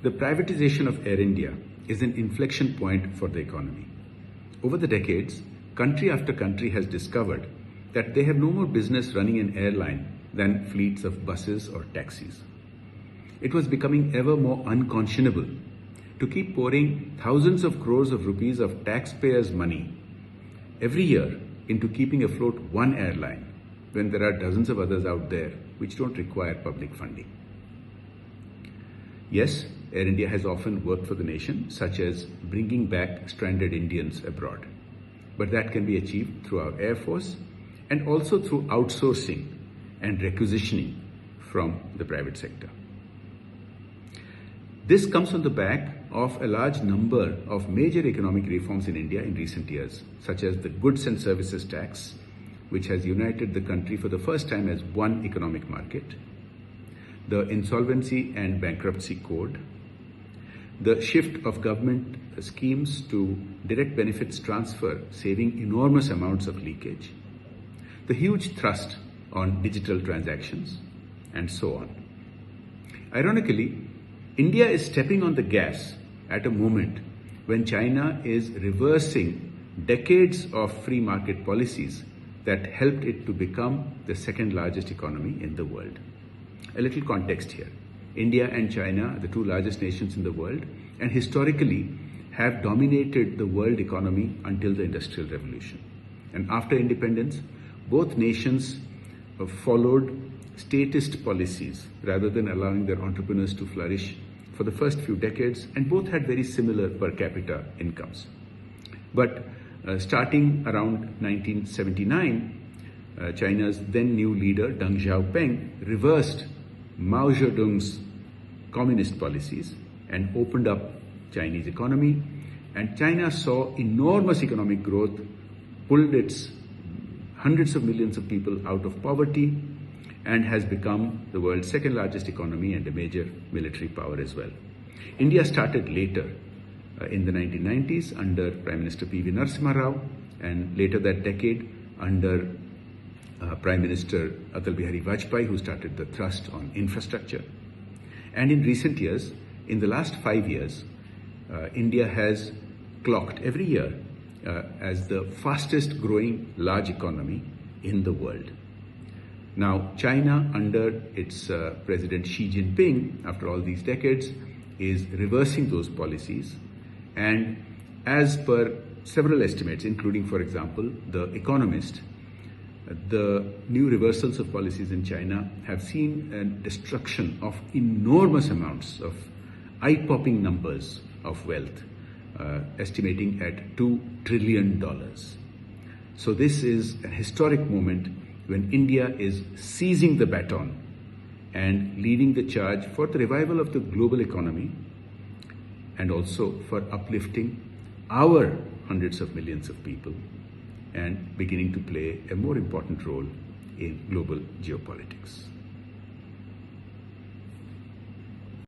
The privatization of Air India is an inflection point for the economy. Over the decades, country after country has discovered that they have no more business running an airline than fleets of buses or taxis. It was becoming ever more unconscionable to keep pouring thousands of crores of rupees of taxpayers' money every year into keeping afloat one airline when there are dozens of others out there which don't require public funding. Yes, Air India has often worked for the nation, such as bringing back stranded Indians abroad. But that can be achieved through our Air Force and also through outsourcing and requisitioning from the private sector. This comes on the back of a large number of major economic reforms in India in recent years, such as the Goods and Services Tax, which has united the country for the first time as one economic market, the Insolvency and Bankruptcy Code, the shift of government schemes to direct benefits transfer, saving enormous amounts of leakage, the huge thrust on digital transactions, and so on. Ironically, India is stepping on the gas at a moment when China is reversing decades of free market policies that helped it to become the second largest economy in the world. A little context here. India and China are the two largest nations in the world and historically have dominated the world economy until the Industrial Revolution. And after independence, both nations followed statist policies rather than allowing their entrepreneurs to flourish for the first few decades, and both had very similar per capita incomes. But starting around 1979, China's then new leader, Deng Xiaoping, reversed Mao Zedong's communist policies and opened up Chinese economy. And China saw enormous economic growth, pulled its hundreds of millions of people out of poverty, and has become the world's second largest economy and a major military power as well. India started later in the 1990s under Prime Minister P.V. Narasimha Rao, and later that decade under Prime Minister Atal Bihari Vajpayee, who started the thrust on infrastructure. And in recent years, in the last 5 years, India has clocked every year as the fastest growing large economy in the world. Now, China, under its President Xi Jinping, after all these decades, is reversing those policies. And as per several estimates, including, for example, The Economist, the new reversals of policies in China have seen a destruction of enormous amounts of eye-popping numbers of wealth, estimating at $2 trillion. So this is a historic moment when India is seizing the baton and leading the charge for the revival of the global economy and also for uplifting our hundreds of millions of people and beginning to play a more important role in global geopolitics.